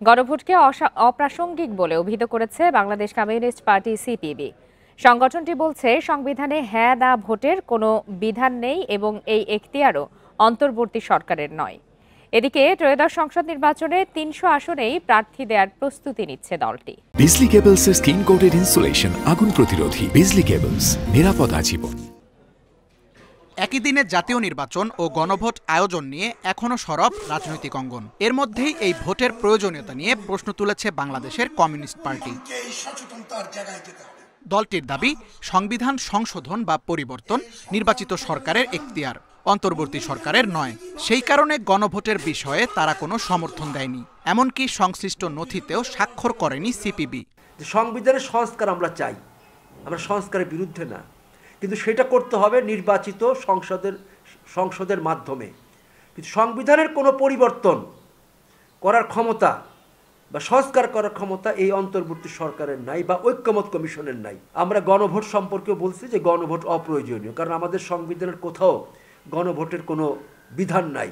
গণভোটকে অপ্রাসঙ্গিক বলে অভিহিত করেছে বাংলাদেশ কমিউনিস্ট পার্টি সিপিবি। সংগঠনটি বলছে সংবিধানে হ্যাঁ না ভোটের কোনো বিধান নেই এবং এই এখতিয়ারও অন্তর্বর্তী সরকারের নয়। এদিকে ত্রয়োদশ সংসদ নির্বাচনে ৩০০ আসনেই প্রার্থী দেওয়ার প্রস্তুতি নিচ্ছে দলটি। বিজলি কেবলসের স্কিন কোটেড ইনসুলেশন আগুন প্রতিরোধী। বিজলি কেবলস, নিরাপদ আজীবন। একই দিনে জাতীয় নির্বাচন ও গণভোট আয়োজন নিয়ে এখনো সরব রাজনৈতিক অঙ্গন। এর মধ্যেই এই ভোটের প্রয়োজনীয়তা নিয়ে প্রশ্ন তুলেছে বাংলাদেশের কমিউনিস্ট পার্টি। দলটির দাবি, সংবিধান সংশোধন বা পরিবর্তন নির্বাচিত সরকারের এখতিয়ার, অন্তর্বর্তী সরকারের নয়। সেই কারণে গণভোটের বিষয়ে তারা কোনো সমর্থন দেয়নি, এমনকি সংশ্লিষ্ট নথিতেও স্বাক্ষর করেনি সিপিবি। সংবিধানের সংস্কার আমরা চাই, আমরা সংস্কারের বিরুদ্ধে না, কিন্তু সেটা করতে হবে নির্বাচিত সংসদের মাধ্যমে। কিন্তু সংবিধানের কোনো পরিবর্তন করার ক্ষমতা বা সংস্কার করার ক্ষমতা এই অন্তর্বর্তী সরকারের নাই বা ঐক্যমত কমিশনের নাই। আমরা গণভোট সম্পর্কেও বলছি যে গণভোট অপ্রয়োজনীয়, কারণ আমাদের সংবিধানের কোথাও গণভোটের কোনো বিধান নাই।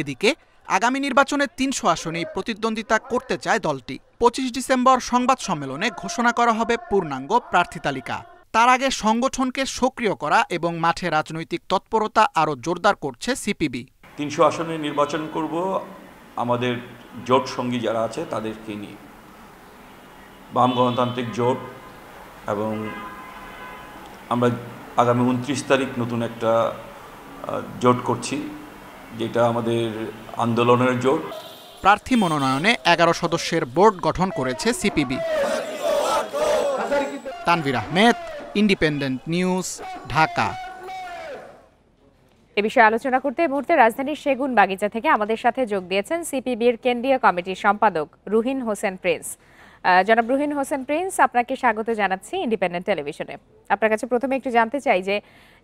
এদিকে আগামী নির্বাচনে ৩০০ আসনেই প্রতিদ্বন্দ্বিতা করতে চায় দলটি। ২৫ ডিসেম্বর সংবাদ সম্মেলনে ঘোষণা করা হবে পূর্ণাঙ্গ প্রার্থী তালিকা। তার আগে সংগঠনকে সক্রিয় করা এবং মাঠে রাজনৈতিক তৎপরতা আরও জোরদার করছে সিপিবি। ৩০০ আসনে নির্বাচন করব আমাদের জোট সঙ্গী যারা আছে তাদেরকে নিয়ে, বাম গণতান্ত্রিক জোট, এবং আমরা আগামী ২৯ তারিখ নতুন একটা জোট করছি, যেটা আমাদের আন্দোলনের জোট। প্রার্থী মনোনয়নে ১১ সদস্যের বোর্ড গঠন করেছে CPB. Tanvir Ahmed, independent news, Dhaka. এ বিষয়ে আলোচনা করতে এই মুহূর্তে রাজধানীর সেগুন বাগিচা থেকে আমাদের সাথে যোগ দিয়েছেন সিপিবির কেন্দ্রীয় কমিটির সম্পাদক রুহিন হোসেন প্রিন্স। জনাব রুহিন হোসেন প্রিন্স, আপনাকে স্বাগত জানাচ্ছি ইন্ডিপেন্ডেন্ট টেলিভিশনে। আপনার কাছে প্রথমে একটু জানতে চাই যে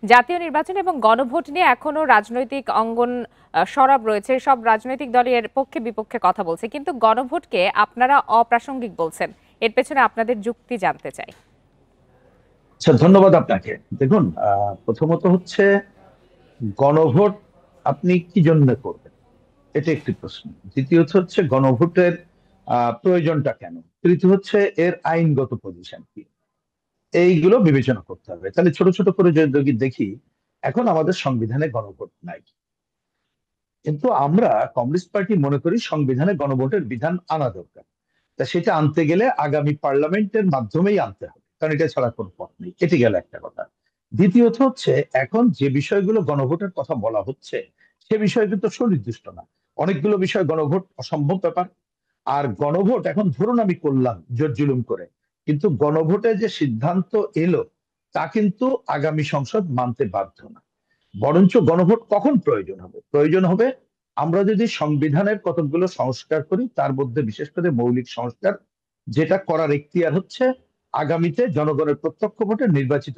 জাতীয় নির্বাচন এবং গণভোট নিয়ে এখনো রাজনৈতিক অঙ্গন সরব রয়েছে, সব রাজনৈতিক দলের পক্ষে বিপক্ষে কথা বলছে, কিন্তু গণভোটকে আপনারা অপ্রাসঙ্গিক বলছেন। এর পেছনে আপনাদের যুক্তি জানতে চাই। আচ্ছা, ধন্যবাদ আপনাকে। দেখুন, প্রথমত হচ্ছে গণভোট আপনি কি জন্য করবেন, এটা একটি প্রশ্ন। দ্বিতীয়ত হচ্ছে গণভোটের প্রয়োজনটা কেন। তৃতীয় হচ্ছে এর আইনগত পজিশন কি, এইগুলো বিবেচনা করতে হবে। তাহলে ছোট ছোট করে যদি দেখি, এখন আমাদের সংবিধানে গণভোট নাই, কিন্তু আমরা কমিউনিস্ট পার্টি মনে করি সংবিধানে গণভোটের বিধান আনা দরকার। তা সেটা আনতে গেলে আগামী পার্লামেন্টের মাধ্যমেই আনতে হবে, কারণ এটা ছাড়া কোনো পথ নেই। এটি গেল একটা কথা। দ্বিতীয়ত হচ্ছে এখন যে বিষয়গুলো গণভোটের কথা বলা হচ্ছে সে বিষয় কিন্তু সুনির্দিষ্ট না। অনেকগুলো বিষয় গণভোট অসম্ভব ব্যাপার। আর গণভোট এখন ধরুন আমি করলাম জোর জুলুম করে, কিন্তু গণভোটে যে সিদ্ধান্ত এলো তা কিন্তু আগামী সংসদ মানতে বাধ্য না। বরঞ্চ গণভোট কখন প্রয়োজন হবে? প্রয়োজন হবে আমরা যদি সংবিধানের কতগুলো সংস্কার করি, তার মধ্যে বিশেষ করে মৌলিক সংস্কার যেটা করার এখতিয়ার হচ্ছে আগামীতে জনগণের প্রত্যক্ষ ভোটে নির্বাচিত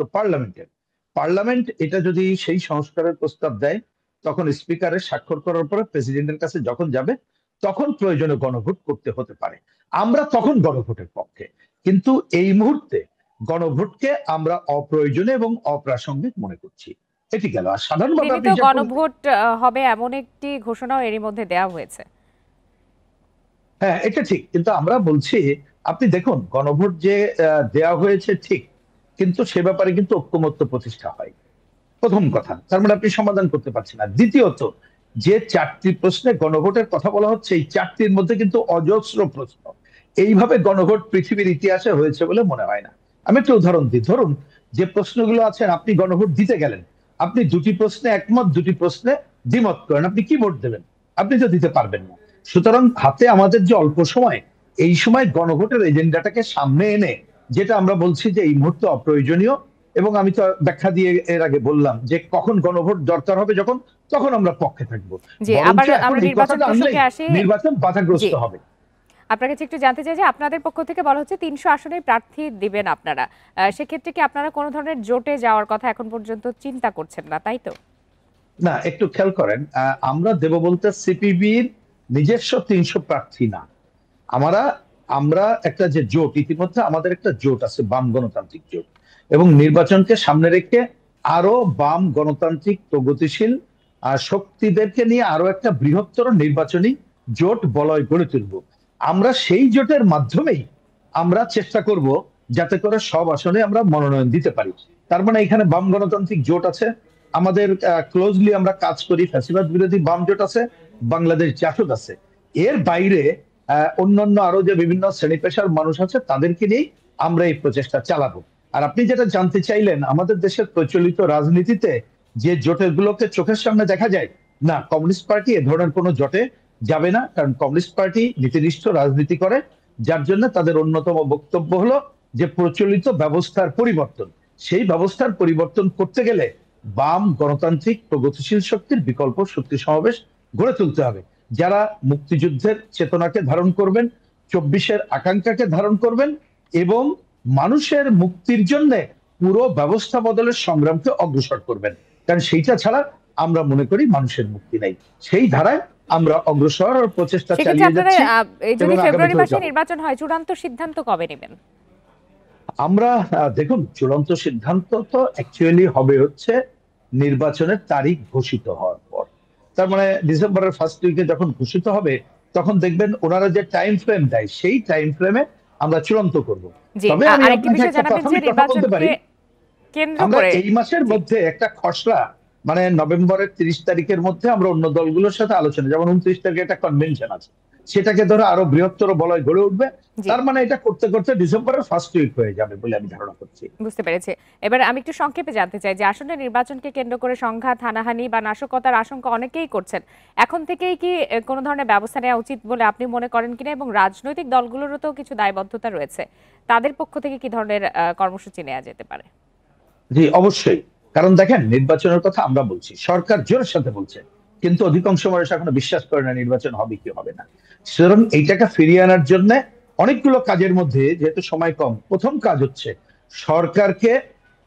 পার্লামেন্ট এটা যদি সেই সংস্কারের প্রস্তাব দেয়, তখন স্পিকারের স্বাক্ষর করার পরে প্রেসিডেন্টের কাছে যখন যাবে, তখন প্রয়োজনে গণভোট করতে হতে পারে। আমরা তখন গণভোটের পক্ষে, কিন্তু এই মুহূর্তে গণভোটকে আমরা অপ্রয়োজনীয় এবং অপ্রাসঙ্গিক মনে করছি। এটি গেল। আর সাধারণভাবে গণভোট হবে এমন একটি ঘোষণাও এরই মধ্যে দেওয়া হয়েছে। হ্যাঁ, এটা ঠিক, কিন্তু আমরা বলছি আপনি দেখুন গণভোট যে দেওয়া হয়েছে ঠিক, কিন্তু সে ব্যাপারে কিন্তু ঐক্যমত্য প্রতিষ্ঠা হয়, প্রথম কথা। তার মানে আপনি সমাধান করতে পারছেন না। দ্বিতীয়ত, যে 4টি প্রশ্নে গণভোটের কথা বলা হচ্ছে, এই 4টির মধ্যে কিন্তু অজস্র প্রশ্ন। এইভাবে গণভোট পৃথিবীর ইতিহাসে হয়েছে বলে মনে হয় না। আমি একটা উদাহরণ দিই। ধরুন যে প্রশ্নগুলো আছেন, আপনি গণভোট দিতে গেলেন, আপনি 2টি প্রশ্নে একমত, 2টি প্রশ্নে দ্বিমত করেন, আপনি কি ভোট দেবেন? আপনি তো দিতে পারবেন না। সুতরাং হাতে আমাদের যে অল্প সময়, এই সময় গণভোটের এজেন্ডাটাকে সামনে এনে, যেটা আমরা বলছি যে এই মুহূর্তে অপ্রয়োজনীয়, এবং আমি তো ব্যাখ্যা দিয়ে এর আগে বললাম যে কখন গণভোট দরকার হবে, তখন আমরা পক্ষে থাকবো। নির্বাচন বাধাগ্রস্ত হবে। আপনার কাছে একটু জানতে চাই যে আপনাদের পক্ষ থেকে বলা হচ্ছে ৩০০ আসনে প্রার্থী দিবেন আপনারা, সেক্ষেত্রে কি আপনারা কোনো ধরনের জোটে যাওয়ার কথা এখন পর্যন্ত চিন্তা করছেন না, তাই তো? না, একটু খেয়াল করেন, আমরা দেব বলতে সিপিবির নিজস্ব ৩০০ প্রার্থী না। আমরা একটা যে জোট, ইতিমধ্যে আমাদের একটা জোট আছে, বাম গণতান্ত্রিক জোট, এবং নির্বাচনকে সামনে রেখে আরো বাম গণতান্ত্রিক প্রগতিশীল শক্তিদেরকে নিয়ে আরো একটা বৃহত্তর নির্বাচনী জোট বলয় গড়ে তুলব। আমরা সেই জোটের মাধ্যমেই আমরা চেষ্টা করব যাতে করে সব আসনে আমরা মনোনয়ন দিতে পারি। তার মানে এখানে বাম গণতান্ত্রিক জোট আছে, আমাদের ক্লোজলি আমরা কাজ করি, ফ্যাসিবাদ বিরোধী বাম জোট আছে, বাংলাদেশ জাসদ আছে। এর বাইরে অন্যান্য আরো যে বিভিন্ন শ্রেণী পেশার মানুষ আছে তাদেরকে নিয়ে আমরা এই প্রচেষ্টা চালাবো। আর আপনি যেটা জানতে চাইলেন, আমাদের দেশের প্রচলিত রাজনীতিতে যে জোটের গুলোকে চোখের সামনে দেখা যায় না, কমিউনিস্ট পার্টি এ ধরনের কোনো জোটে যাবে না, কারণ কমিউনিস্ট পার্টি নীতিনিষ্ঠ রাজনীতি করে, যার জন্য তাদের অন্যতম বক্তব্য হলো যে প্রচলিত ব্যবস্থার পরিবর্তন। সেই ব্যবস্থার পরিবর্তন করতে গেলে বাম গণতান্ত্রিক প্রগতিশীল শক্তির বিকল্প শক্তি সমাবেশ গড়ে তুলতে হবে, যারা মুক্তিযুদ্ধের চেতনাকে ধারণ করবেন, 24-এর আকাঙ্ক্ষাকে ধারণ করবেন এবং মানুষের মুক্তির জন্য পুরো ব্যবস্থা বদলের সংগ্রামকে অগ্রসর করবেন। কারণ সেইটা ছাড়া আমরা মনে করি মানুষের মুক্তি নাই। সেই ধারায় আমরা অগ্রসর প্রচেষ্টা চালিয়ে যাচ্ছি। যদি ফেব্রুয়ারি মাসে নির্বাচন হয়, চূড়ান্ত সিদ্ধান্ত কবে নেবেন? আমরা দেখুন, চূড়ান্ত সিদ্ধান্ত তো অ্যাকচুয়ালি হবে হচ্ছে নির্বাচনের তারিখ ঘোষিত হওয়ার পর। তার মানে ডিসেম্বরের ফার্স্ট উইকে যখন ঘোষিত হবে, তখন দেখবেন ওনারা যে টাইম ফ্রেম দেয়, সেই টাইম ফ্রেমে আমরা চূড়ান্ত করব। তবে আমি আপনাকে একটা প্রাথমিক কথা বলতে পারি, আমরা এই মাসের মধ্যে একটা খসড়া, মানে নভেম্বরের 30 তারিখের মধ্যে আমরা অন্য দলগুলোর সাথে আলোচনা, যেমন 29 তারিখে একটা কনভেনশন আছে, সেটাকে ধরে আরো বৃহত্তর বলয় গড়ে উঠবে। তার মানে এটা করতে করতে ডিসেম্বরের ফার্স্ট উইক হয়ে যাবে বলে আমি ধারণা করছি। বুঝতে পেরেছি। এবার আমি একটু সংক্ষেপে জানতে চাই যে আসন্ন নির্বাচনকে কেন্দ্র করে সংঘাত, হানাহানি বা নাশকতার আশঙ্কা অনেকেই করছেন, এখন থেকেই কি কোনো ধরনের ব্যবস্থা নেওয়া উচিত বলে আপনি মনে করেন কিনা, এবং রাজনৈতিক দলগুলোরও তো কিছু দায়বদ্ধতা রয়েছে, তাদের পক্ষ থেকে কি ধরনের কর্মসূচি নেওয়া যেতে পারে? জি অবশ্যই, কারণ দেখেন নির্বাচনের কথা আমরা বলছি, সরকার জোরের সাথে বলছে, কিন্তু অধিকাংশ মানুষ এখনো বিশ্বাস করে না নির্বাচন হবে কি হবে না। সুতরাং এইটাকে ফিরিয়ে আনার জন্য অনেকগুলো কাজের মধ্যে, যেহেতু সময় কম, প্রথম কাজ হচ্ছে সরকারকে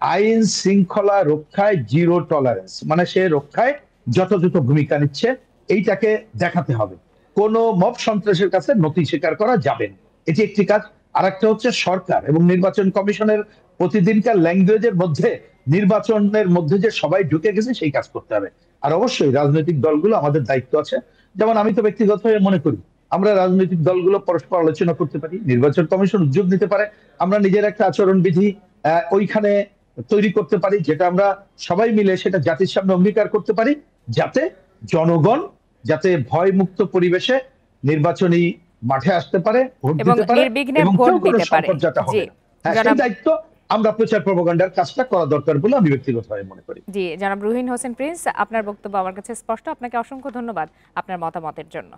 আইন শৃঙ্খলা রক্ষায় জিরো টলারেন্স, মানে সে রক্ষায় যথাযথ ভূমিকা নিচ্ছে, এইটাকে দেখাতে হবে। কোনো মব সন্ত্রাসের কাছে নথি স্বীকার করা যাবে না, এটি একটি কাজ। আর একটা হচ্ছে সরকার এবং নির্বাচন কমিশনের প্রতিদিনকার ল্যাঙ্গুয়েজের মধ্যে নির্বাচনের মধ্যে যে সবাই ঢুকে গেছে সেই কাজ করতে হবে। আর অবশ্যই রাজনৈতিক দলগুলো, আমাদের দায়িত্ব আছে, যেমন আমি তো ব্যক্তিগতভাবে মনে করি আমরা রাজনৈতিক দলগুলো পরস্পর আলোচনা করতে পারি, নির্বাচন কমিশন উদ্যোগ নিতে পারে, আমরা নিজের একটা আচরণ বিধি ওইখানে তৈরি করতে পারি, যেটা আমরা সবাই মিলে সেটা জাতির সামনে অঙ্গীকার করতে পারি, যাতে জনগণ যাতে ভয় মুক্ত পরিবেশে নির্বাচনী মাঠে আসতে পারে, ভোট দিতে পারে এবং কেউ কোনো সংকটটা হবে না। হ্যাঁ, সেই দায়িত্ব আমরা প্রচার প্রপাগান্ডার কাজটা করা দরকার বলে আমি ব্যক্তিগতভাবে মনে করি। জি, জনাব রুহিন হোসেন প্রিন্স, আপনার বক্তব্য আমার কাছে স্পষ্ট। আপনাকে অসংখ্য ধন্যবাদ আপনার মতামতের জন্য।